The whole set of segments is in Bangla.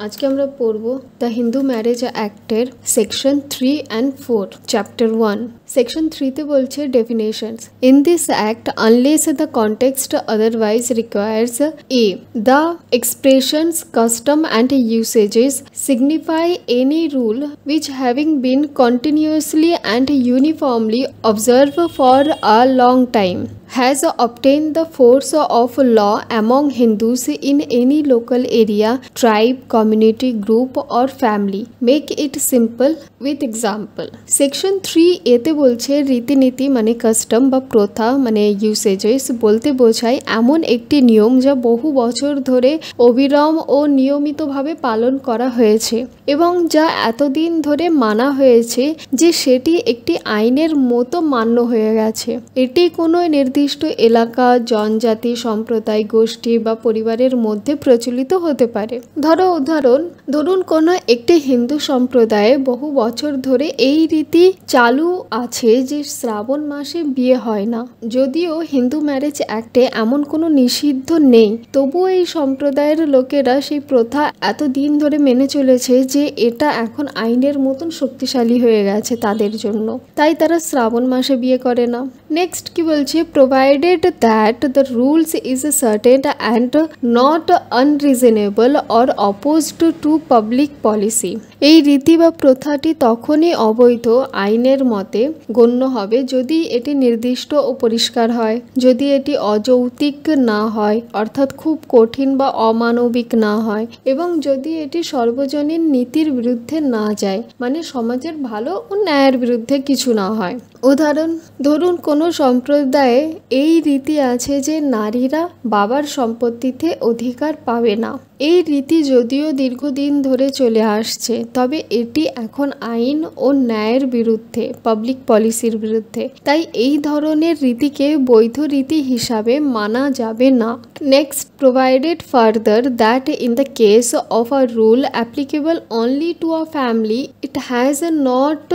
আজকে আমরা পড়ব দ্য হিন্দু ম্যারেজ অ্যাক্টের সেকশন 3 অ্যান্ড 4 চ্যাপ্টার 1। সেকশন 3তে বলছে definitions. In this act unless the context otherwise requires a the expressions custom and usages signify any rule which having been continuously and uniformly observed for a long time has obtained the force of law among Hindus in any local area, tribe, community, group or family. Make it simple with example. Section 3 এতে বলছে রীতিনীতি মানে কাস্টম বা প্রথা মানে ইউসেজেস বলতে বোঝায় এমন একটি নিয়ম যা বহু বছর ধরে অবিরাম ও নিয়মিতভাবে পালন করা হয়েছে এবং যা এতদিন ধরে মানা হয়েছে যে সেটি একটি আইনের মতো মান্য হয়ে গেছে। এটি কোনো নির্দিষ্ট এলাকা, জনজাতি, সম্প্রদায়, গোষ্ঠী বা পরিবারের মধ্যে প্রচলিত হতে পারে। ধরুন কোনো একটি হিন্দু সম্প্রদায়ে বহু বছর ধরে এই রীতি চালু আছে যে শ্রাবণ মাসে বিয়ে হয় না। যদিও হিন্দু ম্যারেজ অ্যাক্টে এমন কোনো নিষিদ্ধ নেই, তবুও এই সম্প্রদায়ের লোকেরা সেই প্রথা এত দিন ধরে মেনে চলেছে যে এটা এখন আইনের মতন শক্তিশালী হয়ে গেছে তাদের জন্য, তাই তারা শ্রাবণ মাসে বিয়ে করে না। নেক্সট কি বলছে, provided that the rules is certain and not unreasonable or opposed to public policy. এই রীতি বা প্রথাটি তখনই অবৈধ আইনের মতে গণ্য হবে যদি এটি নির্দিষ্ট ও পরিষ্কার হয়, যদি এটি অযৌক্তিক না হয় অর্থাৎ খুব কঠিন বা অমানবিক না হয়, এবং যদি এটি সর্বজনীন নীতির বিরুদ্ধে না যায় মানে সমাজের ভালো ও ন্যায়ের বিরুদ্ধে কিছু না হয়। উদাহরণ, ধরুন কোনো সম্প্রদায়ে এই রীতি আছে যে নারীরা বাবার সম্পত্তিতে অধিকার পাবে না। এই রীতি যদিও দীর্ঘদিন ধরে চলে আসছে, তবে এটি এখন আইন ও ন্যায়ের বিরুদ্ধে, পাবলিক পলিসির বিরুদ্ধে, তাই এই ধরনের রীতিকে বৈধ রীতি হিসাবে মানা যাবে না। Next, provided further that in the case of a rule applicable only to a family, it has not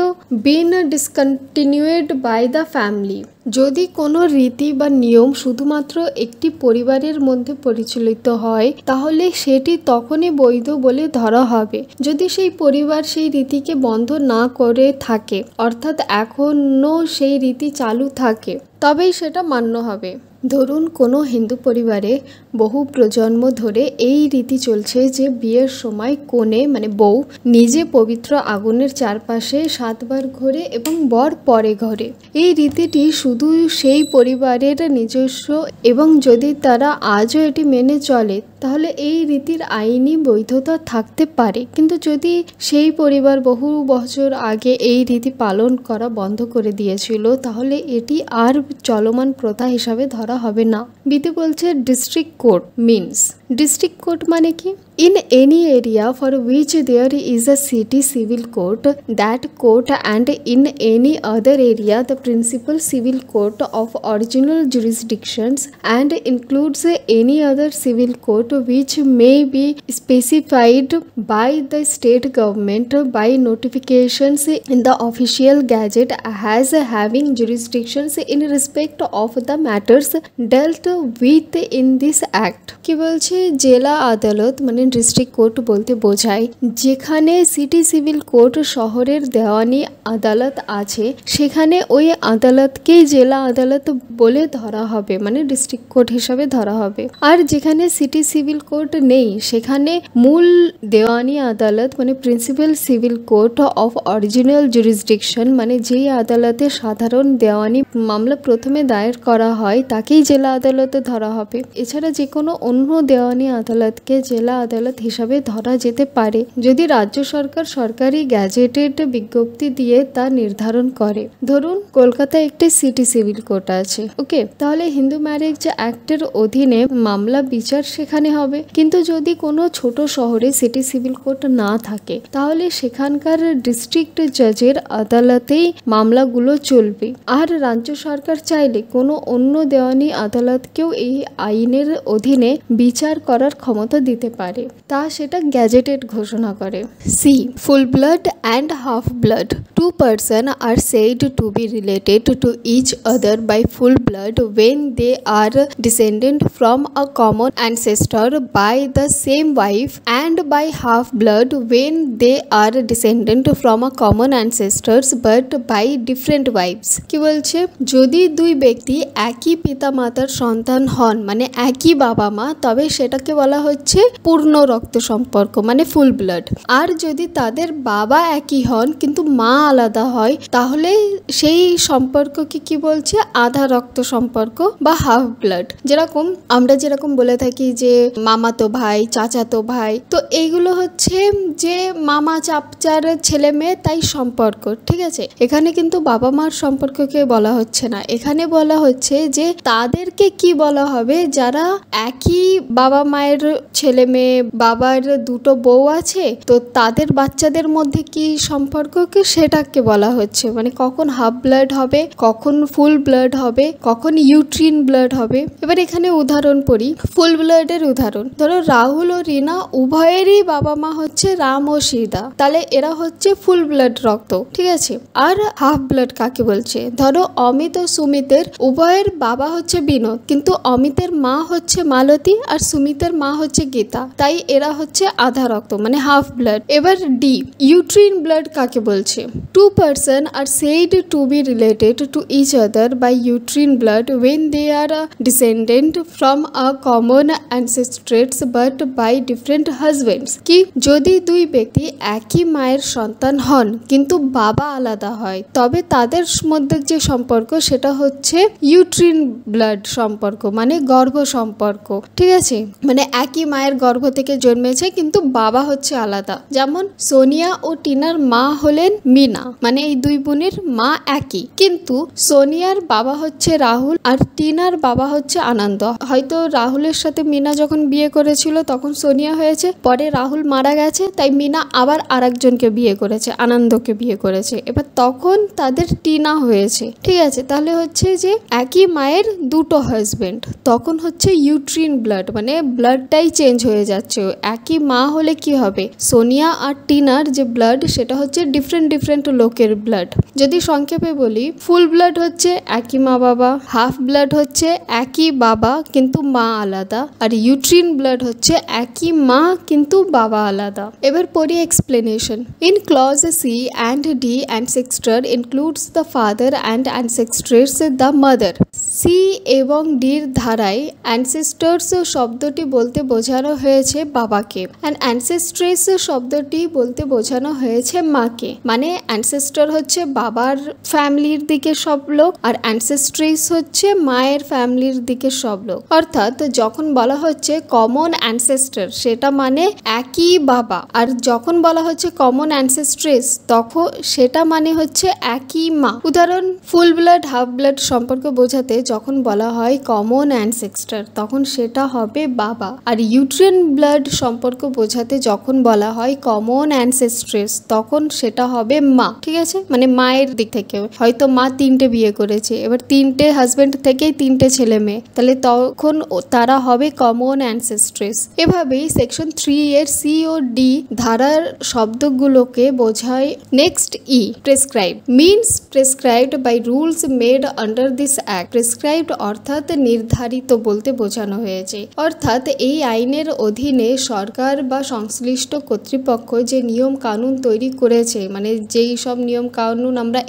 been discontinued by the family. যদি কোনো রীতি বা নিয়ম শুধুমাত্র একটি পরিবারের মধ্যে পরিচালিত হয়, তাহলে সেটি তখনই বৈধ বলে ধরা হবে যদি সেই পরিবার সেই রীতিকে বন্ধ না করে থাকে, অর্থাৎ এখনো সেই রীতি চালু থাকে, তবেই সেটা মান্য হবে। ধরুন কোনো হিন্দু পরিবারে বহু প্রজন্ম ধরে এই রীতি চলছে যে বিয়ের সময় কনে মানে বউ নিজে পবিত্র আগুনের চারপাশে 7 বার ঘোরে এবং বর পরে ঘোরে। এই রীতিটি শুধু সেই পরিবারের নিজস্ব এবং যদি তারা আজও এটি মেনে চলে তাহলে এই রীতির আইনি বৈধতা থাকতে পারে, কিন্তু যদি সেই পরিবার বহু বছর আগে এই রীতি পালন করা বন্ধ করে দিয়েছিল তাহলে এটি আর চলমান প্রথা হিসাবে ধরা হবে না। বিতে বলছে district court means, district court মানে কি? In any area for which there is a city civil court, that court and in any other area the principal civil court of original jurisdictions and includes any other civil court which may be specified by the state government by notifications in the official gazette as having jurisdictions in respect of the matters dealt with in this act. কি বলছে, জেলা আদালত মানে ডিস্ট্রিক্ট কোর্ট বলতে বোঝায় যেখানে সিটি সিভিল কোর্ট শহরের দেওয়ানি আদালত আছে সেখানে ওই আদালতকেই জেলা আদালত বলে ধরা হবে, মানে ডিস্ট্রিক্ট কোর্ট হিসাবে ধরা হবে। আর যেখানে সিটি সিভিল কোর্ট নেই সেখানে মূল দেওয়ানি আদালত মানে principal civil court of original jurisdiction মানে যেই আদালতে সাধারণ দেওয়ানি মামলা প্রথমে দায়ের করা হয় তাকেই জেলা আদালতে ধরা হবে। এছাড়া যে কোনো অন্য দেওয়ানি আদালতকে জেলা আদালত হিসাবে ধরা যেতে পারে যদি রাজ্য সরকার সরকারি গ্যাজেটেড বিজ্ঞপ্তি দিয়ে তা নির্ধারণ করে। ধরুন কলকাতায় একটি সিটি সিভিল কোর্ট আছে, ওকে, তাহলে হিন্দু ম্যারেজ অ্যাক্টের অধীনে মামলা বিচার সেখানে হবে। কিন্তু যদি কোনো ছোট শহরে সিটি সিভিল কোর্ট না থাকে তাহলে সেখানকার ডিস্ট্রিক্ট জাজের আদালতেই মামলাগুলো চলবে। আর রাজ্য সরকার চাইলে কোনো অন্য দেওয়ানি আদালতকেও এই আইনের অধীনে বিচার বিচার করার ক্ষমতা দিতে পারে, তা সেটা গ্যাজেটেড ঘোষণা করে। C, full blood and half blood. Two persons are said to be related to each other by full blood when they are descended from a common ancestor by the same wife, and by half blood when they are descended from a common ancestors but by different wives। কি বলছে, যদি দুই ব্যক্তি একই পিতা মাতার সন্তান হন, মানে একই বাবা মা, তবে সেটাকে বলা হচ্ছে পূর্ণ রক্ত সম্পর্ক, মানে ফুল ব্লাড। আর যদি তাদের বাবা একই হন কিন্তু মা আলাদা হয়, তাহলে সেই সম্পর্ককে কি বলছে, আধা রক্ত সম্পর্ক বা হাফ ব্লাড। যেরকম আমরা যেরকম বলে থাকি যে মামাতো ভাই, চাচাতো ভাই, তো এইগুলো হচ্ছে যে মামা চাচার ছেলে মেয়ে, তাই সম্পর্ক, ঠিক আছে। এখানে কিন্তু বাবা মার সম্পর্ককে বলা হচ্ছে না, এখানে বলা হচ্ছে যে তাদেরকে কি বলা হবে, যারা একই বাবা মায়ের ছেলে মেয়ে, বাবার দুটো বউ আছে, তো তাদের বাচ্চাদের মধ্যে কি সম্পর্ককে সেটাকে বলা হচ্ছে। মানে কখন হাফ ব্লাড হবে, কখন ফুল ব্লাড হবে, কখন ইউট্রিন ব্লাড হবে। এবার এখানে উদাহরণ পড়ি, ফুল ব্লাডের উদাহরণ। ধরো রাহুল ও রিনা উভয়েরই বাবা মা হচ্ছে রাম ও সীতা, তাহলে এরা হচ্ছে ফুল ব্লাড রক্ত, ঠিক আছে। আর হাফ ব্লাড কাকে বলছে, ধরো অমিত ও সুমিতের উভয়ের বাবা হচ্ছে বিনোদ, কিন্তু অমিতের মা হচ্ছে মালতী আর সুমিতের মা হচ্ছে গীতা, তাই এরা হচ্ছে আধা রক্ত, মানে হাফ ব্লাড। এবার ডি, ইউট্রিন ব্লাড কাকে বলছে। Two persons are said to be related to each other by uterine blood when they are descended from a common ancestors but by different husbands। কি, যদি দুই ব্যক্তি একই মায়ের সন্তান হন কিন্তু বাবা আলাদা হয়, তবে তাদের মধ্যে যে সম্পর্ক সেটা হচ্ছে ইউট্রিন ব্লাড সম্পর্ক, মানে গর্ভ সম্পর্ক, ঠিক আছে। মানে একই মায়ের গর্ভ থেকে জন্মেছে কিন্তু বাবা হচ্ছে আলাদা। যেমন সোনিয়া ও টিনার মা হলেন মিনা, মানে এই দুই বোনের মা একই, কিন্তু সোনিয়ার বাবা হচ্ছে রাহুল আর টিনার বাবা হচ্ছে আনন্দ। হয়তো রাহুলের সাথে মিনা যখন বিয়ে করেছিল তখন সোনিয়া হয়েছে, পরে রাহুল মারা গেছে, তাই মিনা আবার আরেকজনকে বিয়ে করেছে, আনন্দকে বিয়ে করেছে, এবার তখন তাদের টিনা হয়েছে, ঠিক আছে। তাহলে হচ্ছে যে একই মায়ের দুটো হাজবেন্ড, তখন হচ্ছে ইউট্রিন ব্লাড, মানে ব্লাডটাই চেঞ্জ হয়ে যাচ্ছে। একই মা হলে কি হবে, সোনিয়া আর টিনার যে ব্লাড সেটা হচ্ছে ডিফারেন্ট ডিফারেন্ট লোকের ব্লাড। যদি সংক্ষেপে বলি, ফুল ব্লাড হচ্ছে একই মা বাবা, হাফ ব্লাড হচ্ছে একই বাবা কিন্তু মা আলাদা, আর ইউট্রিন ব্লাড হচ্ছে একই মা কিন্তু বাবা আলাদা। এবার পড়ি explanation. In clause C and D, ancestor includes the father and ancestors the mother। C এবং ডির ধারায় ancestors শব্দটি বলতে বোঝানো হয়েছে বাবাকে, and ancestors শব্দটি বলতে বোঝানো হয়েছে মাকে। মানে ancestor হচ্ছে বাবার ফ্যামিলির দিকে সব লোক, আর ancestors হচ্ছে মায়ের ফ্যামিলির দিকে সব লোক। অর্থাৎ যখন বলা হচ্ছে কমন ancestor, সেটা মানে একই বাবা, আর যখন বলা হচ্ছে কমন ancestors, তখন সেটা মানে হচ্ছে একই মা। উদাহরণ, ফুল ব্লাড হাফ ব্লাড সম্পর্ক বোঝাতে যখন বলা হয় কমন ancestor, তখন সেটা হবে বাবা, আর ইউট্রিন ব্লাড সম্পর্ক বোঝাতে যখন বলা হয় কমন ancestors, তখন সেটা হবে মা, ঠিক আছে। মানে মায়ের দিক থেকে হয়তো মা 3টে বিয়ে করেছে, এবার 3টে হাজবেন্ড থেকেই 3টে ছেলে মেয়ে, তাহলে তখন তারা হবে কমন ancestors। এভাবেই সেকশন 3 এর সি ও ডি ধারার শব্দগুলোকে বোঝায়। Next E, prescribe means prescribed by rules made under this act. Prescribed অর্থাৎ নির্ধারিত বলতে বোঝানো হয়েছে, অর্থাৎ এই আইনের অধীনে সরকার বা সংশ্লিষ্ট কর্তৃপক্ষ যে নিয়ম কানুন তৈরি করেছে, মানে যেই সব নিয়ম কানুন আমরা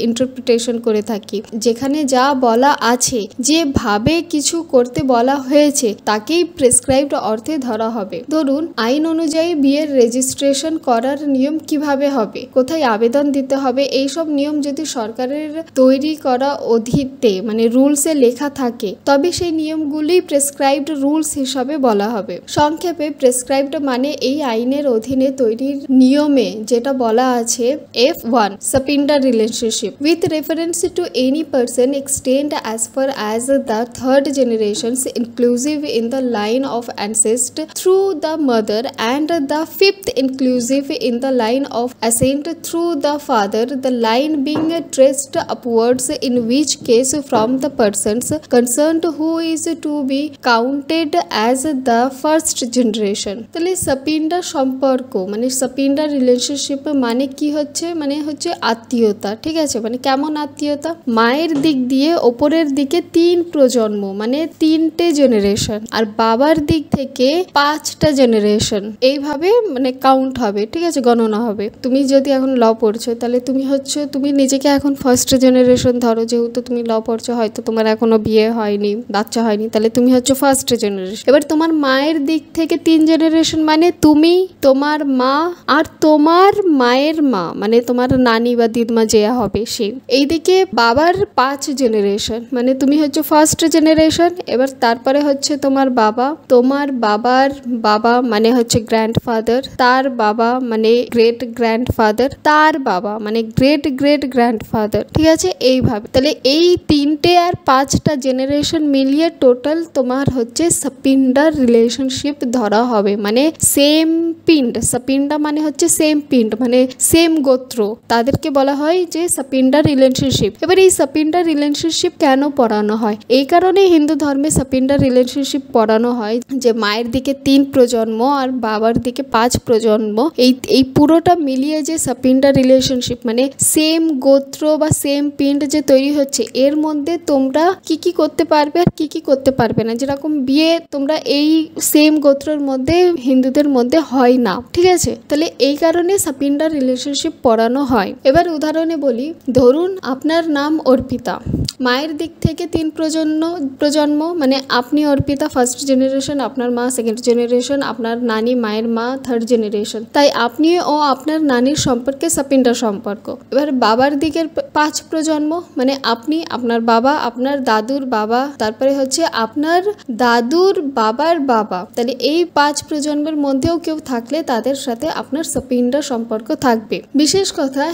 ইন্টারপ্রিটেশন করে থাকি, যেখানে যা বলা আছে, যেভাবে কিছু করতে বলা হয়েছে, তাকেই প্রেসক্রাইবড অর্থে ধরা হবে। ধরুন, আইন অনুযায়ী বিয়ের রেজিস্ট্রেশন করার নিয়ম কিভাবে হবে, কোথায় আবেদন দিতে হবে, এইসব নিয়ম যদি সরকারের তৈরি করা অধীনে মানে রুলসে লেখা থাকে, তবে সেই নিয়মগুলি প্রেসক্রাইবড রুলস হিসাবে বলা হবে। সংক্ষেপে প্রেসক্রাইবড মানে এই আইনের অধীনে তৈরির নিয়মে যেটা বলা আছে। F1 Sapinda relationship with reference to any person extend as far as the third generations inclusive in the line of ancestor through the mother, and the fifth inclusive in the line of ascent through the father, the line being traced upwards, in which case from the persons concerned who is to be counted as the first generation. তাহলে সপিন্ডা সম্পর্ক মানে সপিন্ডা রিলেশনশিপ মানে কি হচ্ছে, মানে হচ্ছে আত্মীয়তা, ঠিক আছে। মানে কেমন আত্মীয়তা, মায়ের দিক দিয়ে ওপরের দিকে 3 প্রজন্ম মানে 3টে জেনারেশন, আর বাবার দিক থেকে 5টা জেনারেশন, এইভাবে মানে কাউন্ট হবে, ঠিক আছে, গণনা হবে। তুমি যদি এখন ল পড়ছো তাহলে তুমি নিজেকে এখন ফার্স্ট জেনারেশন ধরো, যেহেতু তুমি ল পড়ছো, হয়তো তোমার এখনো বিয়ে হয়নি, বাচ্চা হয়নি, তাহলে তুমি হচ্ছে ফার্স্ট জেনারেশন। এবার তোমার মায়ের দিক থেকে 3 জেনারেশন মানে তুমি, তোমার মা, আর তোমার মায়ের মা মানে তোমার নানি বা দিদমা যে হবে সে। এইদিকে বাবার 5 জেনারেশন মানে তুমি হচ্ছে ফার্স্ট জেনারেশন। এবার তারপরে হচ্ছে তোমার বাবা, তোমার বাবার বাবা মানে হচ্ছে গ্র্যান্ডফাদার, তার বাবা মানে গ্রেট গ্র্যান্ডফাদার, তার বাবা মানে গ্রেট গ্রেট গ্র্যান্ডফাদার, ঠিক আছে, এইভাবে। তাহলে এই 3টে আর 5টা জেনারেশন মিলিয়ে টোটাল তোমার হচ্ছে সপিন্ডার রিলেশনশিপ ধরা হবে, মানে সেম পিন্ড। সপিন্ডা মানে হচ্ছে সেম পিন্ড মানে সেম গোত্র, তাদেরকে বলা হয় যে সপিন্ডার রিলেশনশিপ। এবার এই সপিন্ডার রিলেশনশিপ কেন পড়ানো হয়, এই কারণে হিন্দু ধর্মে সপিন্ডার রিলেশনশিপ পড়ানো হয় যে মায়ের দিকে 3 প্রজন্ম আর বাবার দিকে 5 প্রজন্ম, এই পুরোটা মিলিয়ে যে সপিন্ডার রিলেশনশিপ মানে সেম গোত্র বা সেম পিন্ড যে তৈরি হচ্ছে, এর মধ্যে তোমরা কি কি করতে পারবে আর কি কি করতে পারবে না। যেরকম বিয়ে তোমরা এই সেম গোত্রের মধ্যে হিন্দুদের মধ্যে হয় না, ঠিক আছে। তাহলে এই কারণে সপিন্ডার রিলেশনশিপ পড়ানো হয়। এবার উদাহরণে বলি, ধরুন আপনার নাম অর্পিতা, মায়ের দিক থেকে 3 প্রজন্ম মানে আপনি অর্পিতা ফার্স্ট জেনারেশন, আপনার মা সেকেন্ড জেনারেশন, আপনার নানি মায়ের মা থার্ড জেনারেশন। তাই আপনি ও আপনার নানির সম্পর্কে সপিন্ডা সম্পর্ক। এবার বাবার দিকের 5 প্রজন্ম মানে আপনি, আপনার বাবা, আপনার দাদুর বাবা, তারপরে হচ্ছে আপনার দাদুর বাবার বাবা। তাহলে এই 5 প্রজন্মের মধ্যেও কেউ থাকলে তাদের সাথে আপনার সপিন্ডা সম্পর্ক থাকবে। বিশেষ কথা,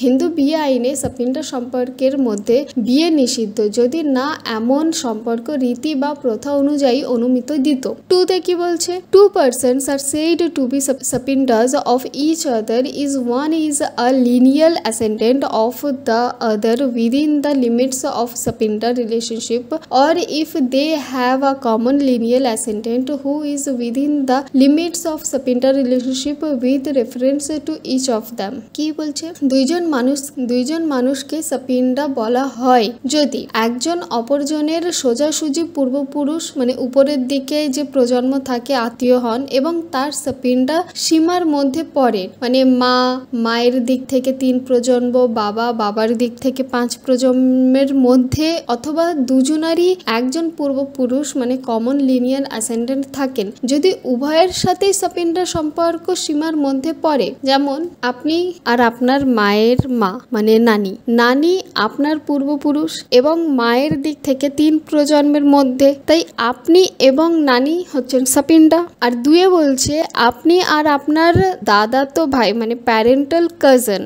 হিন্দু বিয়ে আইনে সপিন্ডা সম্পর্কের মধ্যে বিয়ে নিষিদ্ধ যদি না এমন সম্পর্ক রীতি বা প্রথা অনুযায়ী অনুমতি দিত। 2তে কি বলছে, 2 persons are said to be subindas of each other is one is a lineal ascendant of the other within the limits of subinda relationship, or if they have a common lineal ascendant who is within the limits of subinda relationship with reference to each of them। কি বলছে, দুইজন মানুষকে সপিন্ডা বলা হয় যদি একজন অপরজনের সোজাসুজি পূর্বপুরুষ মানে উপরের দিকে যে প্রজন্ম থাকে আত্মীয় হন এবং তার সপিন্ডা সীমার মধ্যে পড়ে, মানে মায়ের দিক থেকে 3 প্রজন্ম, বাবার দিক থেকে 5 প্রজন্মের মধ্যে, অথবা দুজনারই একজন পূর্বপুরুষ মানে কমন লিনিয়ার অ্যাসেন্ডেন্ট থাকেন। যদি উভয়ের সাথেই সপিন্ডা সম্পর্ক সীমার মধ্যে পড়ে, যেমন আপনি আর আপনার মায়ের মা মানে নানি আপনার পূর্বপুরুষ এবং মায়ের দিক থেকে 3 প্রজন্মের মধ্যে, তাই আপনি এবং নানি হচ্ছেন সপিন্ডা। আর 2 বলছে আপনি আর আপনার দাদাতো ভাই মানে প্যারেন্টাল কাজিন,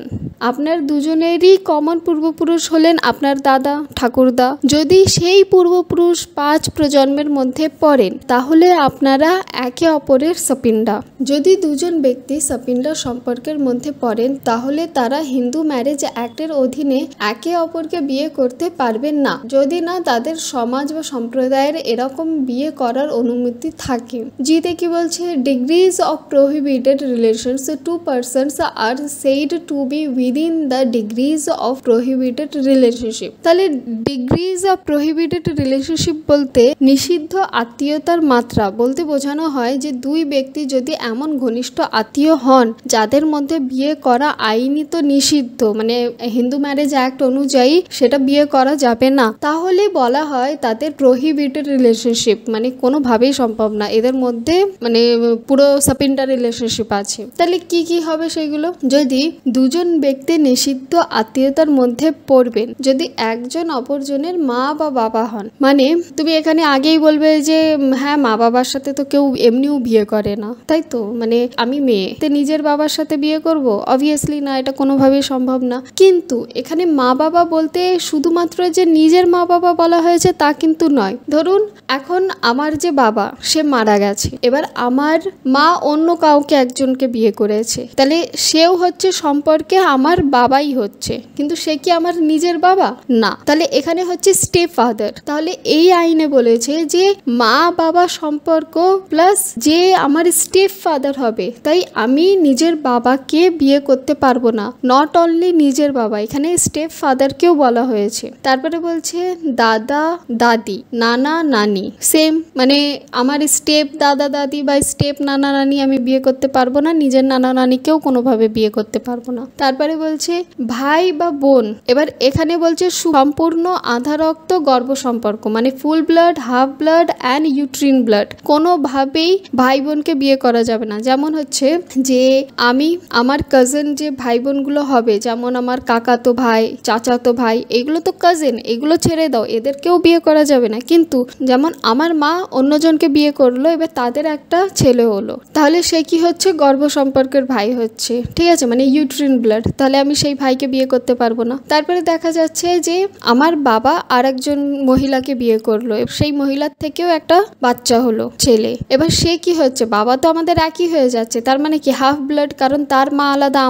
আপনার দুজনেরই কমন পূর্বপুরুষ হলেন আপনার দাদা ঠাকুরদা। যদি সেই পূর্বপুরুষ 5 প্রজন্মের মধ্যে পড়েন তাহলে আপনারা একে অপরের সপিন্ডা। যদি দুজন ব্যক্তি সপিন্ডা সম্পর্কের মধ্যে পড়েন তাহলে তারা হিন্দু ম্যারেজ অ্যাক্টের অধীনে একে অপরকে বিয়ে করতে পারবেন না, যদি না তাদের সমাজ বা সম্প্রদায়ের এরকম বিয়ে করার অনুমতি থাকে। জিতে কি বলছে, degrees of prohibited relations 2 persons are said to be within the degrees of prohibited relationship। তাহলে ডিগ্রিজ অফ প্রহিবিটেড রিলেশনশিপ বলতে নিষিদ্ধ আত্মীয়তার মাত্রা বলতে বোঝানো হয় যে 2 ব্যক্তি যদি এমন ঘনিষ্ঠ আত্মীয় হন যাদের মধ্যে বিয়ে করা আইনত নিষিদ্ধ মানে হিন্দু ম্যারেজ অ্যাক্ট অনুযায়ী সেটা বিয়ে করা যাবে না, তাহলে বলা হয় তাদের প্রহিবিটেড রিলেশনশিপ মানে কোনোভাবেই সম্ভব না, এদের মধ্যে মানে পুরো সপিন্ডা রিলেশনশিপ আছে। তাহলে কি কি হবে সেগুলো, যদি দুজন ব্যক্তি নিষিদ্ধ আত্মীয়তার মধ্যে পড়বেন যদি একজন অপরজনের মা বা বাবা হন, মানে তুমি এখানে আগেই বলবে যে হ্যাঁ মা বাবার সাথে তো কেউ এমনিও বিয়ে করে না, তাই তো, মানে আমি মেয়ে নিজের বাবার সাথে বিয়ে করব, অবভিয়াসলি না, এটা কোনোভাবেই সম্ভব না। কিন্তু এখানে মা বাবা বলতে শুধুমাত্র যে নিজের মা বাবা বলা হয়েছে তা কিন্তু নয়। ধরুন এখন আমার যে বাবা সে মারা গেছে, এবার আমার মা অন্য কাউকে একজনকে বিয়ে করেছে, তাহলে সেও হচ্ছে সম্পর্কে আমার বাবাই হচ্ছে, কিন্তু সে কি আমার নিজের বাবা না। তাহলে এখানে হচ্ছে স্টেপ ফাদার। তাহলে এই আইনে বলেছে যে মা বাবা সম্পর্ক প্লাস যে আমার স্টেপ ফাদার হবে, তাই আমি নিজের বাবাকে বিয়ে করতে পারবো না। নট অনলি নিজের বাবা, এখানে স্টেপ ফাদারকেও বলা হয়েছে। তারপরে বলছে দাদা দাদি নানা নানি সেম, মানে আমার স্টেপ দাদা দাদি বা স্টেপ নানা নানি আমি বিয়ে করতে পারবো না, নিজের নানা নানিকেও কোনোভাবে বিয়ে করতে পারবো না। তারপরে বলছে ভাই বা বোন। এবার এখানে বলছে সম্পূর্ণ আধা রক্ত গর্ভ সম্পর্ক, মানে full blood, half blood and uterine blood, কোনোভাবেই ভাই বোনকে বিয়ে করা যাবে না। যেমন হচ্ছে যে আমি আমার কাজিন যে ভাই বোনগুলো হবে, যেমন আমার কাকাতো ভাই, চাচাতো ভাই, এগুলো তো কাজিন, এগুলো ছেড়ে দাও, এদেরকেও বিয়ে করা যাবে না। কিন্তু যেমন আমার মা অন্যজনকে বিয়ে করলো, এবার তাদের একটা ছেলে হলো, তাহলে সে কি হচ্ছে গর্ভ সম্পর্কের ভাই হচ্ছে, ঠিক আছে, মানে ইউট্রিন ব্লাড, তাহলে আমি সেই ভাইকে বিয়ে করতে পারবো না। তারপরে দেখা যাচ্ছে যে আমার বাবা আর একজন মহিলাকে বিয়ে করলো, সেই মহিলার থেকেও একটা বাচ্চা হলো, ছেলে। এবার সে কি হচ্ছে, বাবা তো আমাদের একই হয়ে যাচ্ছে, তার মানে কি হাফ ব্লাড, কারণ তার মা আলাদা,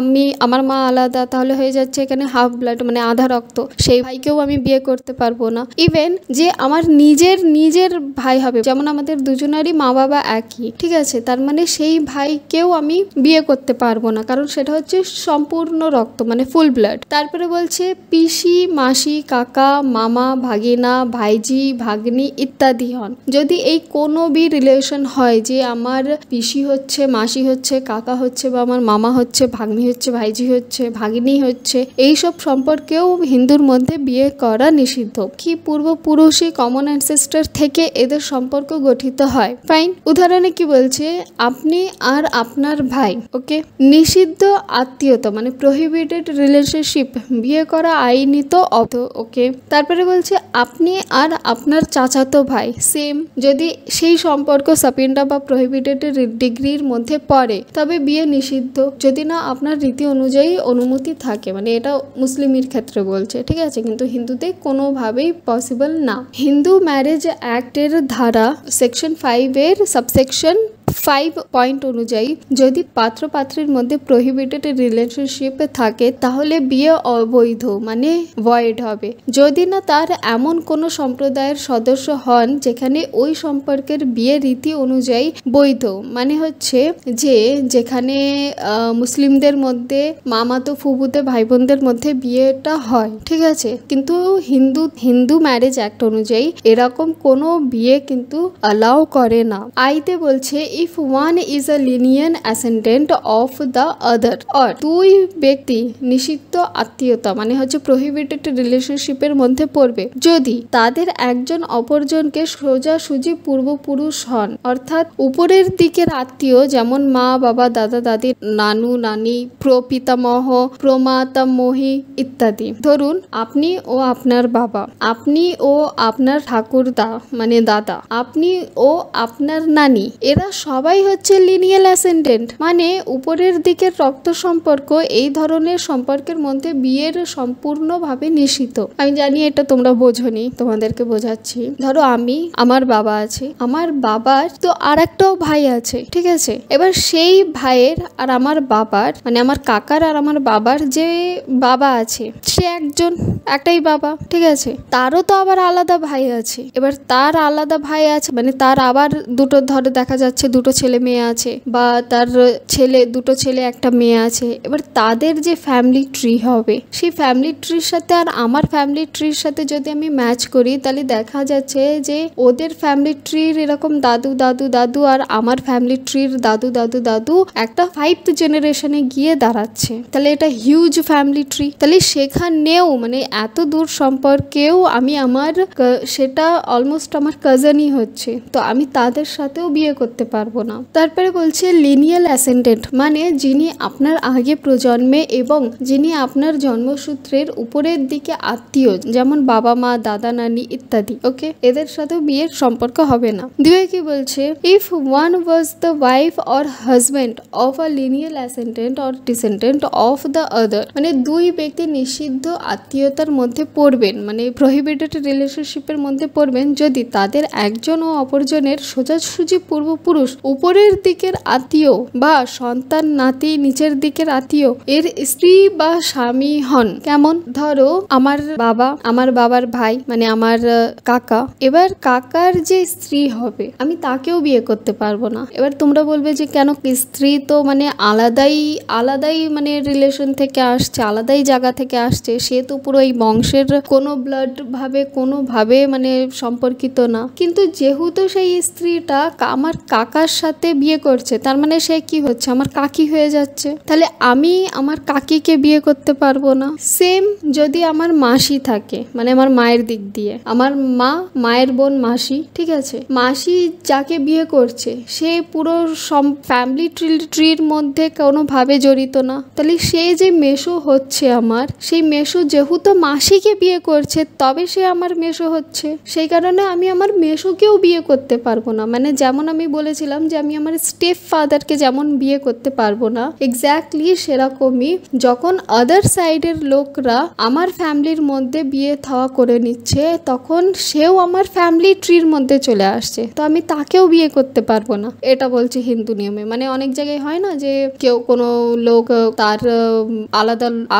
আমার মা আলাদা, তাহলে হয়ে যাচ্ছে এখানে হাফ ব্লাড মানে আধা রক্ত, সেই ভাইকেও আমি বিয়ে করতে পারবো না। ইভেন যে আমার নিজের ভাই হবে, যেমন আমাদের দুজনেরই মা বাবা একই, ঠিক আছে, তার মানে সেই ভাইকেও আমি বিয়ে করতে পারবো না, কারণ সেটা হচ্ছে সম্পূর্ণ রক্ত মানে ফুল ব্লাড। তারপরে বলছে পিসি মাসি কাকা মামা ভাগিনা ভাইজি ভাগ্নি ইত্যাদি হন। যদি এই কোনো বি রিলেশন হয় যে আমার পিসি হচ্ছে, মাসি হচ্ছে, কাকা হচ্ছে, বা আমার মামা হচ্ছে, ভাগ্নি হচ্ছে, ভাইজি হচ্ছে, ভাগিনী হচ্ছে, এইসব সম্পর্কেও হিন্দুর মধ্যে বিয়ে করা নিষিদ্ধ। কি পূর্বপুরুষই কমন অ্যানসেস্টর থেকে এদের সম্পর্ক গঠিত হয়। ফাইন। উদাহরণে কি বলছে, আপনি আর আপনার ভাই, ওকে, নিষিদ্ধ আত্মীয়তা মানে প্রহিবিটেড রিলেশনশিপ, বিয়ে করা আইনিত ওকে। তারপরে বলছে আপনি আর আপনার চাচাতো ভাই, সেম, যদি সেই সম্পর্ক সাপিন্ডা বা প্রহিবিটেড ডিগ্রির মধ্যে পড়ে তবে বিয়ে নিষিদ্ধ, যদি না আপনার রীতি অনুযায়ী অনুমতি থাকে, মানে এটা মুসলিমের ক্ষেত্রে বলছে, ঠিক আছে, কিন্তু হিন্দুতে কোনোভাবেই পসিবল না। হিন্দু ম্যারেজ অ্যাক্টের ধারা সেকশন 5 এর সাবসেকশন 5 পয়েন্ট অনুযায়ী যদি পাত্র পাত্রীর মধ্যে প্রহিবিটেড রিলেশনশিপ থাকে তাহলে বিয়ে অবৈধ মানে ভয়েড হবে, যদি না তার এমন কোনো সম্প্রদায়ের সদস্য হন যেখানে ওই সম্পর্কের বিয়ে রীতি অনুযায়ী বৈধ, মানে হচ্ছে যে যেখানে মুসলিমদের মধ্যে মামাতো ফুফুতে ভাই বোনদের মধ্যে বিয়েটা হয়, ঠিক আছে, কিন্তু হিন্দু ম্যারেজ অ্যাক্ট অনুযায়ী এরকম কোনো বিয়ে কিন্তু অ্যালাউ করে না। আইতে বলছে if one is a lineal ascendant of the other, or দুই ব্যক্তি নিষিদ্ধ আত্মীয়তা মানে হচ্ছে প্রহিবিটেড রিলেশনশিপের মধ্যে পড়বে যদি তাদের একজন অপরজনকে সোজাসুজি পূর্বপুরুষ হন, অর্থাৎ উপরের দিকের আত্মীয় যেমন মা বাবা দাদা দাদি নানু নানি প্রপিতামহ প্রমাতামহী ইত্যাদি। ধরুন আপনি ও আপনার বাবা, আপনি ও আপনার ঠাকুরদা মানে দাদা, আপনি ও আপনার নানি, এরা সবাই হচ্ছে লিনিয়াল অ্যাসেন্ডেন্ট, মানে উপরের দিকের রক্ত সম্পর্ক। এই ধরনের সম্পর্কের মধ্যে বিয়ের সম্পূর্ণভাবে নিষিদ্ধ। আমি জানি এটা তোমরা বোঝোনি, তোমাদেরকে বোঝাচ্ছি। ধরো আমার বাবা আছে, আমার বাবার তো আর একটাও ভাই আছে, ঠিক আছে, এবার সেই ভাইয়ের আর আমার বাবার মানে আমার কাকার আর আমার বাবার যে বাবা আছে সে একটাই বাবা, ঠিক আছে, তারও তো আবার আলাদা ভাই আছে। এবার তার আলাদা ভাই আছে মানে তার আবার দুটো, ধরে দেখা যাচ্ছে দুটো ছেলে মেয়ে আছে, বা তার দুটো ছেলে একটা মেয়ে আছে। এবার তাদের যে ফ্যামিলি ট্রি হবে সেই ফ্যামিলি ট্রির সাথে আর আমার ফ্যামিলি ট্রির সাথে যদি আমি ম্যাচ করি তাহলে দেখা যাচ্ছে যে ওদের ফ্যামিলি ট্রির এরকম দাদু দাদু দাদু আর আমার ফ্যামিলি ট্রির দাদু দাদু দাদু একটা 5th জেনারেশনে গিয়ে দাঁড়াচ্ছে। তাহলে এটা হিউজ ফ্যামিলি ট্রি। তাহলে সেখানেও মানে এত দূর সম্পর্কেও আমি সেটা অলমোস্ট আমার কাজিনই হচ্ছে, তো আমি তাদের সাথেও বিয়ে করতে পারবো না। তারপরে বলছে লিনিয়াল অ্যাসেন্ডেন্ট মানে যিনি আপনার আগে প্রজন্মে এবং যিনি আপনার জন্মসূত্রের উপরের দিকে আত্মীয়, যেমন বাবা মা দাদা নানি ইত্যাদি, ওকে, এদের সাথেও বিয়ের সম্পর্ক হবে না। দুয়ে কি বলছে, if one was the wife or husband of a lineal ascendant or descendant of the other, মানে দুই ব্যক্তি নিষিদ্ধ আত্মীয়তার মধ্যে পড়বেন মানে প্রহিবিটেড রিলেশনশিপের মধ্যে পড়বেন যদি তাদের একজন ও অপরজনের সোজাসুজি পূর্বপুরুষ উপরের দিকের আত্মীয় বা সন্তান নাতি নিচের দিকের আত্মীয় এর স্ত্রী বা স্বামী হন। কেমন? ধরো আমার বাবার ভাই মানে আমার কাকা, এবার কাকার যে স্ত্রী হবে আমি তাকেও বিয়ে করতে পারবো না। এবার তোমরা বলবে যে কেন? স্ত্রী তো মানে আলাদাই মানে রিলেশন থেকে আসছে, আলাদাই জায়গা থেকে আসছে, সে তো পুরো এই বংশের কোনোভাবে মানে সম্পর্কিত না। কিন্তু যেহেতু সেই স্ত্রীটা আমার কাকার সাথে বিয়ে করছে, তার মানে সে কি হচ্ছে? আমার কাকি হয়ে যাচ্ছে। তাহলে আমি আমার কাকিকে বিয়ে করতে পারবো না। সেম যদি আমার মাসি থাকে, মানে আমার মায়ের দিক দিয়ে, আমার মায়ের বোন মাসি, ঠিক আছে, মাসি যাকে বিয়ে করছে সে পুরো ফ্যামিলি ট্রির মধ্যে কোনোভাবে জড়িত না। তাহলে সে যে মেসো হচ্ছে আমার, সেই মেসো যেহেতু মাসিকে বিয়ে করছে তবে সে আমার মেসো হচ্ছে। সেই কারণে আমি আমার মেসোকেও বিয়ে করতে পারবো না। মানে যেমন আমি বলেছিলাম যে আমি আমার স্টেপ ফাদারকে যেমন বিয়ে করতে পারবো না, এক্স্যাক্টলি সেরকমই যখন আদার সাইডের লোকরা আমার ফ্যামিলির মধ্যে বিয়ে থাওয়া করে নিচ্ছে তখন সেও আমার ফ্যামিলি ট্রির মধ্যে চলে আসছে, তো আমি তাকেও বিয়ে করতে পারবো না। এটা বলছে হিন্দু নিয়মে। মানে অনেক জায়গায় হয় না যে কেউ কোনো লোক তার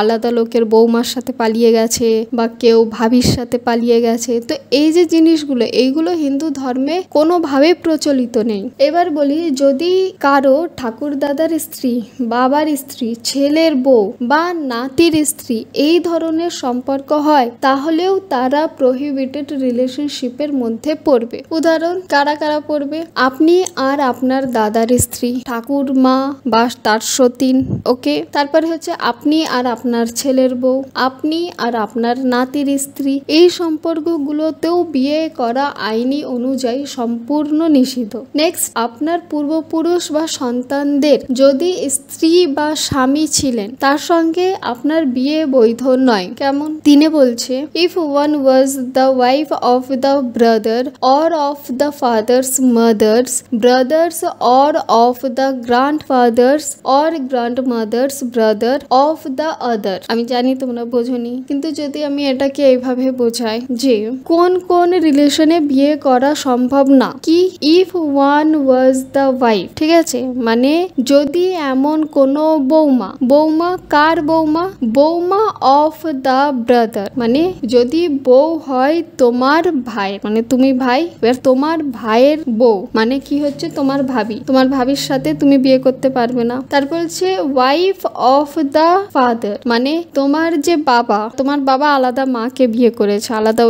আলাদা লোকের বৌমার সাথে পালিয়ে গেছে বা কেউ ভাবির সাথে পালিয়ে গেছে, তো এই যে জিনিসগুলো এইগুলো হিন্দু ধর্মে কোনোভাবে প্রচলিত নেই। এবার বলি, যদি কারো ঠাকুর দাদার স্ত্রী, বাবার স্ত্রী, ছেলের বউ বা নাতির স্ত্রী এই ধরনের সম্পর্ক হয় তাহলেও তারা প্রহিবিটেড রিলেশনশিপের মধ্যে পড়বে। উদাহরণ কারা কারা পড়বে? আপনি আর আপনার দাদার স্ত্রী, ঠাকুর মা বা তার সতীন, ওকে। তারপরে হচ্ছে আপনি আর আপনার ছেলের বউ, আপনি আর আপনার নাতির স্ত্রী, এই সম্পর্কগুলোতেও বিয়ে করা আইনি অনুযায়ী সম্পূর্ণ নিষিদ্ধ। নেক্সট, আপনার পূর্বপুরুষ বা সন্তানদের যদি স্ত্রী বা স্বামী ছিলেন তার সঙ্গে আপনার বিয়ে বৈধ নয়। কেমন? 3 বলছে, if one was the wife of the brother or of the father's mother's brothers or of the grandfathers or grandmother's brother of the আদার। আমি জানি তোমরা বোঝনি, কিন্তু যদি আমি এটাকে এইভাবে বোঝাই যে কোন কোন রিলেশনে বিয়ে করা সম্ভব না, কি? If one was the wife, ঠিক আছে, মানে যদি এমন কোনো বৌমা কার বৌমা? বৌমা অফ দ্য ব্রাদার, মানে যদি বউ হয় তোমার ভাই, মানে তুমি ভাই, এবার তোমার ভাইয়ের বউ মানে কি হচ্ছে? তোমার ভাবি, তোমার ভাবির সাথে তুমি বিয়ে করতে পারবে না। তারপর হচ্ছে ওয়াইফ অফ দ্য ফাদার, মানে তোমার যে বাবা, তোমার বাবা আলাদা মাকে বিয়ে করেছে, আলাদা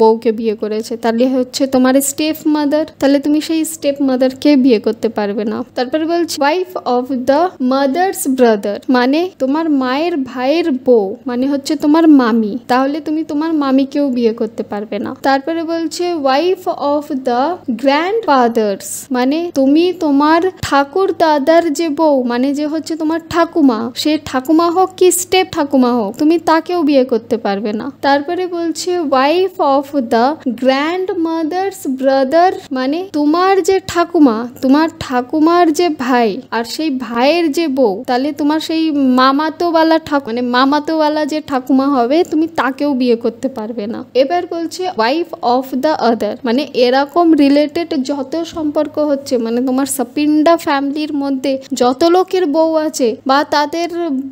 বউকে বিয়ে করেছে, তাহলে হচ্ছে তোমার স্টেপ মাদার, তাহলে তুমি সেই স্টেপ মাদারকে বিয়ে করতে পারবে না। তারপরে বলছে wife of the mother's brother, মানে তোমার মায়ের ভাইয়ের বউ, মানে হচ্ছে তোমার মামি, তাহলে তুমি তোমার মামিকেও বিয়ে করতে পারবে না। তারপরে বলছে ওয়াইফ অফ দ্য গ্র্যান্ডফাদার্স, মানে তুমি তোমার ঠাকুর দাদার যে বউ, মানে যে হচ্ছে তোমার ঠাকুমা, সে ঠাকুমা হোক কি স্টেপ ঠাকুমা হোক, তুমি তাকেও বিয়ে করতে পারবে না। তারপরে বলছে wife of the grand mother's brother, মানে তোমার যে ঠাকুমা, তোমার ঠাকুমার যে ভাই আর সেই ভাইয়ের যে বউ, তাহলে তোমার সেই মামাতোওয়ালা যে ঠাকুমা হবে তুমি তাকেও বিয়ে করতে পারবে না। এবার বলছে ওয়াইফ অফ দ্য আদার, মানে এরকম রিলেটেড যত সম্পর্ক হচ্ছে, মানে তোমার সাপিন্ডা ফ্যামিলির মধ্যে যত লোকের বউ আছে বা তাদের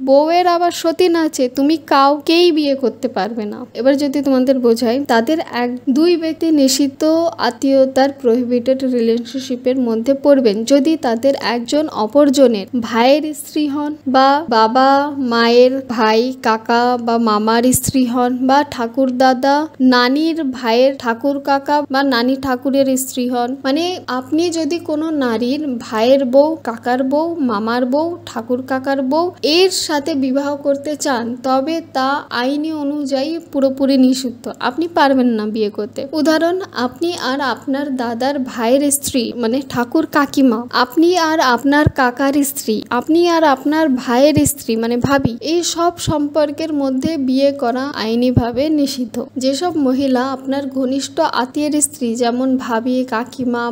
বউয়ের আবার সতীন আছে, তুমি কাউকেই বিয়ে করতে পারবে না। এবার যদি তোমাদের বোঝাই, তাদের 1-2 ব্যক্তি নিষিদ্ধ আত্মীয়তার প্রহিবিটেড রিলেশনশিপের মধ্যে পড়বেন যদি তাদের একজন অপরজনের ভাইয়ের স্ত্রী হন বা বাবা মায়ের ভাই কাকা বা মামার স্ত্রী হন বা ঠাকুর দাদা নানির ভাইয়ের ঠাকুর কাকা বা নানি ঠাকুরের স্ত্রী হন। মানে আপনি যদি কোনো নারীর ভাইয়ের বউ, কাকার বউ, মামার বউ, ঠাকুর কাকার বউ এর সাথে বিবাহ করতে চান তবে তা আইনি অনুযায়ী পুরোপুরি নিষিদ্ধ, আপনি পারবেন না বিয়ে করতে। উদাহরণ, আপনি আর আপনার দাদার ভাইয়ের স্ত্রী মানে ঠাকুর কাকিমা, আপনি আর আপনার কাকার স্ত্রী, আপনি আর আপনার ভাইয়ের স্ত্রী মানে ভাবি, এই সব সম্পর্কের মধ্যে বিয়ে করা আইনিভাবে নিষিদ্ধ। যেসব মহিলা আপনার ঘনিষ্ঠ আত্মীয়ের স্ত্রী যেমন ভাবি, কাকিমা,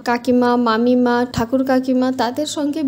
কাকিমা, মামিমা, ঠাকুর কাকিমা, তাদের সঙ্গে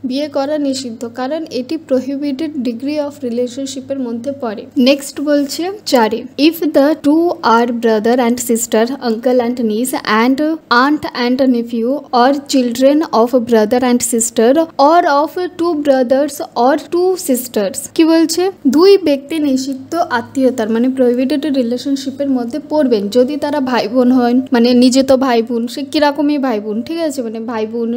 বিয়ে করা নিষিদ্ধ, কারণ এটি প্রহিবিটেড ডিগ্রি অফ রিলেশনশিপের মধ্যে পড়ে। নেক্সট বলছে 4, if the two are brother and sister, uncle and niece and aunt and nephew nephew or children of a brother and sister or of two brothers or two sisters। কি বলছে, দুই ব্যক্তি নিষিদ্ধ আত্মীয়তার মানে প্রহিবিটেড রিলেশনশিপের মধ্যে পড়বেন যদি তারা ভাই বোন হন, মানে নিজে তো ভাই বোন, সে কিরকমই ভাই বোন, ঠিক আছে, মানে ভাই বোন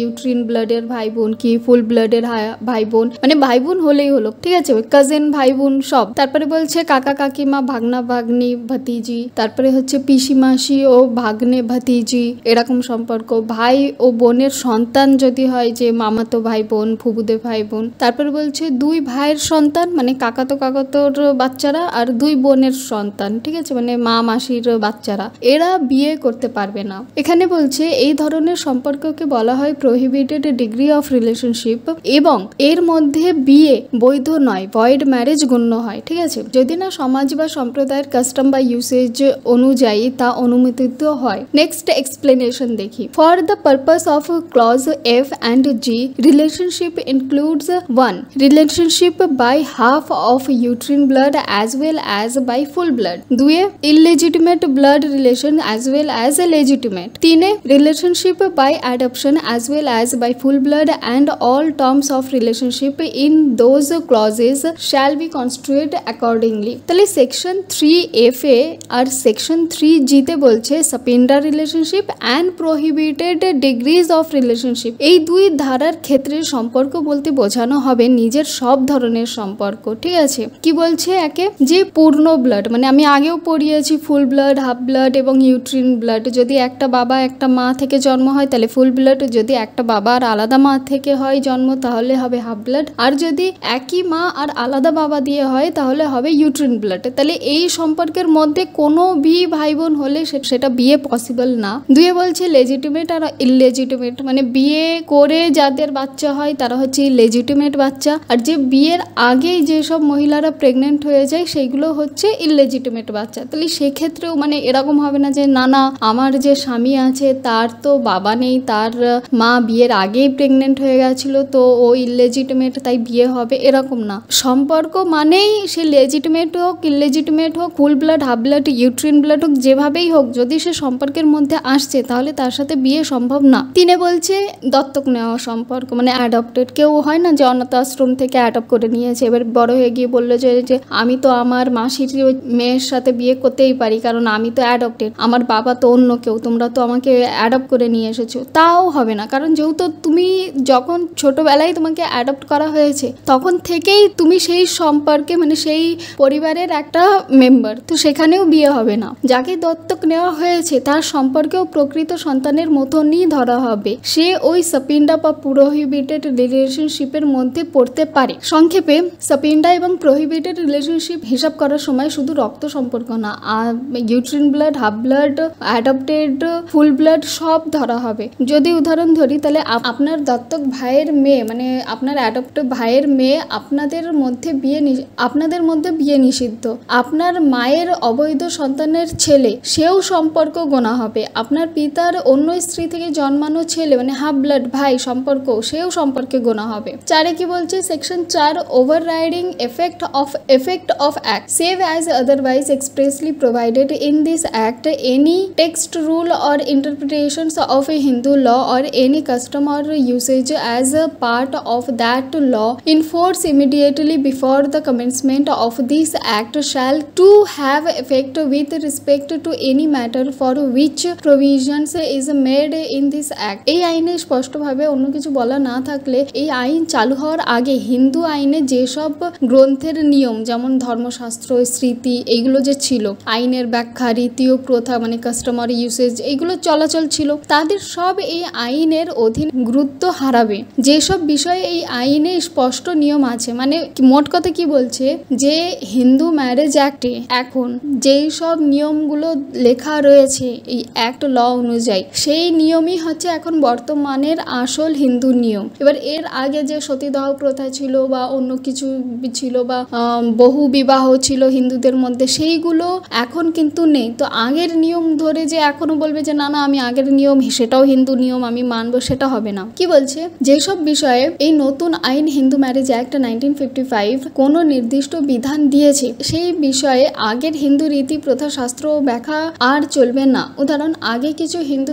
ইউট্রিন ব্লাডের ভাই বোন কি ফুল ব্লাডের ভাই বোন, মানে ভাই বোন হলেই হলো, ঠিক আছে, কাজিন ভাই বোন সব। তারপরে বলছে কাকা কাকিমা ভাগনা ভাগ্নি ভাতিজি, তারপরে হচ্ছে পিসি মাসি ও ভাগ্নে ভাতিজি এরকম সম্পর্ক, ভাই ও বোনের সন্তান যদি হয় যে মামাতো ভাই বোন ফুবুদে ভাই বোন। তারপরে বলছে দুই ভাইয়ের সন্তান মানে কাকাতো কাকাতোর বাচ্চারা আর দুই বোনের সন্তান, ঠিক আছে, মানে মা মাসির বাচ্চারা, এরা বিয়ে করতে পারবে না। এখানে বলছে এই ধরনের সম্পর্ককে বলা হয় প্রহিবিটেড ডিগ্রি অফ রিলেশনশিপ এবং এর মধ্যে বিয়ে বৈধ নয়, ভয়েড ম্যারেজ গণ্য হয়, ঠিক আছে, যদি না সমাজ বা সম্প্রদায়ের কাস্টম বা ইউসেজ অনুযায়ী তা অনুমোদিত হয়। নেক্সট এক্সপ্লেনেশন দেখি। For the purpose of clause F and G relationship includes 1 relationship by half of uterine blood as well as by full blood, 2 illegitimate blood relation as well as legitimate, 3 relationship by adoption as well as by full blood and all terms of relationship in those clauses shall be construed accordingly. তাহলে সেকশন 3F এ আর সেকশন 3G তে বলছে সাপিন্ডার relationship and prohibited degrees of relationship. এই দুই ধারার ক্ষেত্রে সম্পর্ক বলতে বোঝানো হবে নিজের সব ধরনের সম্পর্ক, ঠিক আছে। কি বলছে একে, যে পূর্ণ ব্লাড মানে আমি আগেও পড়িয়েছি ফুল ব্লাড, হাফ ব্লাড এবং ইউট্রিন ব্লাড। যদি একটা বাবা একটা মা থেকে জন্ম হয় তাহলে ফুল ব্লাড, যদি একটা বাবা আর আলাদা মা থেকে হয় জন্ম তাহলে হবে হাফ ব্লাড, আর যদি একই মা আর আলাদা বাবা দিয়ে হয় তাহলে হবে ইউট্রিন ব্লাড। তাহলে এই সম্পর্কের মধ্যে কোনো ভাই বোন হলে সেটা বিয়ে পসিবল না। 2 বলছে লেজিটিমেট আর ইললেজিটিমেট, মানে বিয়ে করে যাদের বাচ্চা হয় তারা হচ্ছে লেজিটিমেট বাচ্চা, আর যে বিয়ের আগেই যেসব মহিলারা প্রেগনেন্ট হয়ে যায় সেইগুলো হচ্ছে ইললেজিটিমেট বাচ্চা। তাহলে সেক্ষেত্রেও মানে এরকম হবে না যে না না আমার যে স্বামী আছে তার তো বাবা নেই, তার মা বিয়ের আগেই প্রেগনেন্ট হয়ে গেছিল তো ও ইললেজিটিমেট তাই বিয়ে হবে, এরকম না। সম্পর্ক মানেই সে লেজিটিমেট হোক ইললেজিটিমেট হোক, full blood half blood uterine blood হোক, যেভাবেই হোক যদি সে সম্পর্কের মধ্যে আসছে তাহলে তার সাথে বিয়ে সম্ভব না। 3 বলছে দত্তক নেওয়া সম্পর্ক মানে অ্যাডপ্টেড, কেউ হয় না যে অনাথ আশ্রম থেকে অ্যাডপ্ট করে নিয়েছে, এবার বড় হয়ে গিয়ে বললো যে আমি তো আমার মাসির মেয়ের সাথে বিয়ে করতেই পারি কারণ আমি তো অ্যাডপ্টেড, আমার বাবা তো অন্য কেউ, তোমরা তো আমাকে অ্যাডপ্ট করে নিয়ে এসেছো, তাও হবে না। কারণ যেহেতু তুমি যখন ছোটবেলায় তোমাকে অ্যাডপ্ট করা হয়েছে তখন থেকেই তুমি সেই সম্পর্কে মানে সেই পরিবারের একটা মেম্বার, তো সেখানেও বিয়ে হবে না। যাকে দত্তক নেওয়া হয়েছে তার সম্পর্কেও প্রকৃত সন্তানের মতনই ধরা হবে, সে ওই সাপিন্ডা বা প্রহিবিটেড রিলেশনশিপের মধ্যে পড়তে পারে। সংক্ষেপে সাপিন্ডা এবং প্রহিবিটেড রিলেশনশিপ হিসাব করার সময় শুধু রক্ত সম্পর্ক না, uterine blood half blood adopted full blood সব ধরা হবে। যদি উদাহরণ ধরি তাহলে আপনার দত্তক ভাইয়ের মেয়ে মানে আপনার অ্যাডপ্টেড ভাইয়ের মেয়ে আপনাদের মধ্যে বিয়ে নিষিদ্ধ, আপনার মায়ের অবৈধ সন্তানের ছেলে সেও সম্পর্ক গোনা হবে, আপনার পিতার অন্য স্ত্রী থেকে জন্মানো ছেলে মানে হাফ ব্লাড ভাই সম্পর্ক সেও সম্পর্কে গোনা হবে। 4 কি বলছে, section 4 overriding effect of act save as otherwise expressly provided in this act any text rule or interpretations of a Hindu law or any custom or usage as a part of that law in force immediately before the commencement of this act shall to have effect with respect to any matter for which provisions is made in this act. এই আইনে স্পষ্টভাবে অন্য কিছু বলা না থাকলে এই আইন চালু হওয়ার আগে হিন্দু আইনে যেসব গ্রন্থের নিয়ম যেমন ধর্মশাস্ত্র স্মৃতি এইগুলো যে ছিল, আইনের ব্যাখ্যা রীতি ও প্রথা মানে কাস্টমারি ইউসেজ এইগুলো চলাচল ছিল, তাদের সব এই আইনের অধীন গুরুত্ব হারাবে। যেসব বিষয়ে এই আইনে স্পষ্ট নিয়ম আছে, মানে মোট কথা কি বলছে যে হিন্দু ম্যারেজ অ্যাক্টে এখন যেই সব নিয়মগুলো লেখা রয়েছে এই অ্যাক্ট ল অনুযায়ী সেই নিয়মই হচ্ছে এখন বর্তমানের আসল হিন্দু নিয়ম। এবার এর আগে যে সতীদাহ প্রথা ছিল বা অন্য কিছু ছিল বা বহু বিবাহ ছিল হিন্দুদের মধ্যে সেইগুলো এখন কিন্তু নেই। তো আগের নিয়ম ধরে যে এখনো বলবে যে না না আমি আগের নিয়ম সেটাও হিন্দু নিয়ম আমি মানবো, সেটা হবে না। কি বলছে, যেসব বিষয়ে এই নতুন আইন হিন্দু ম্যারেজ অ্যাক্ট 1955 কোনো নির্দিষ্ট বিধান দিয়েছে সেই বিষয়ে আগের হিন্দু রীতি প্রথা শাস্ত্র ও ব্যাখ্যা আর চলবে না। উদাহরণ, আগে কিছু হিন্দু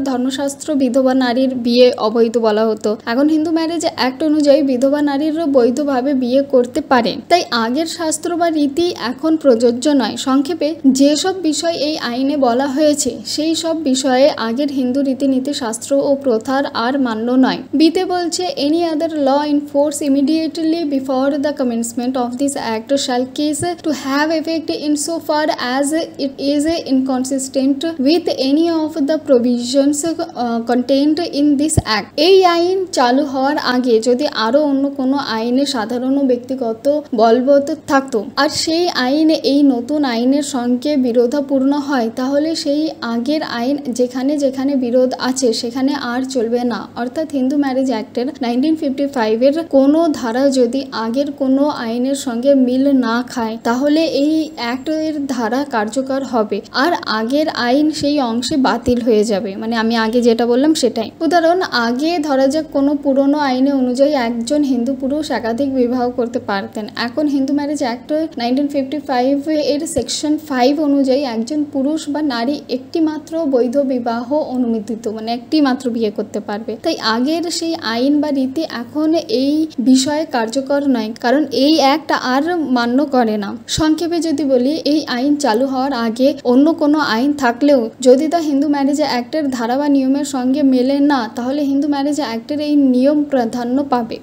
ধর্মশাস্ত্র বিধবা নারীর বিয়ে অবৈধ বলা হতো। এখন হিন্দু ম্যারেজ অ্যাক্ট অনুযায়ী বিধবা নারীরও বৈধভাবে বিয়ে করতে পারেন। তাই আগের শাস্ত্র বা রীতি এখন প্রযোজ্য নয়। সংক্ষেপে যেসব বিষয় এই আইনে বলা হয়েছে সেই সব বিষয়ে আগের হিন্দু রীতিনীতি শাস্ত্র ও প্রথার আর মান্য নয়। বিতে বলছে any other law in force immediately before the commencement of this act shall case to have effect in so far as it is inconsistent with any of the provisions content in this act. এই আইন চালু হওয়ার আগে যদি আরো অন্য কোনো আইনে সাধারণ ও ব্যক্তিগত বলবৎ থাকতো আর সেই আইন এই নতুন আইনের সঙ্গে বিরোধাপূর্ণ হয়, তাহলে সেই আগের আইন যেখানে যেখানে বিরোধ আছে সেখানে আর চলবে না। অর্থাৎ হিন্দু ম্যারেজ অ্যাক্টের 1955 এর কোনো ধারা যদি আগের কোনো আইনের সঙ্গে মিল না খায় তাহলে এই অ্যাক্টের ধারা কার্যকর হবে আর আগের আইন সেই অংশে বাতিল হয়ে যাবে। মানে আমি আগে যেটা বললাম সেটাই। উদাহরণ, আগে ধরা যাক কোনো পুরনো আইনে অনুযায়ী একজন হিন্দু পুরুষ একাধিক বিবাহ করতে পারতেন। এখন হিন্দু ম্যারেজ অ্যাক্ট 1955 এর সেকশন 5 অনুযায়ী একজন পুরুষ বা নারী একটি মাত্র বৈধ বিবাহ অনুমোদিত, মানে একটি মাত্র বিয়ে করতে পারবে। তাই আগের সেই আইন বা রীতি এখন এই বিষয়ে কার্যকর নয়, কারণ এই অ্যাক্ট আর মান্য করে না। সংক্ষেপে যদি বলি, এই আইন চালু হওয়ার আগে অন্য কোনো আইন থাকলেও যদি তা হিন্দু ম্যারেজ অ্যাক্টের ধারা বা নিয়মের সঙ্গে মেলে না, তাহলে হিন্দু ম্যারেজ অ্যাক্টের এই নিয়ম প্রাধান্য পাবে।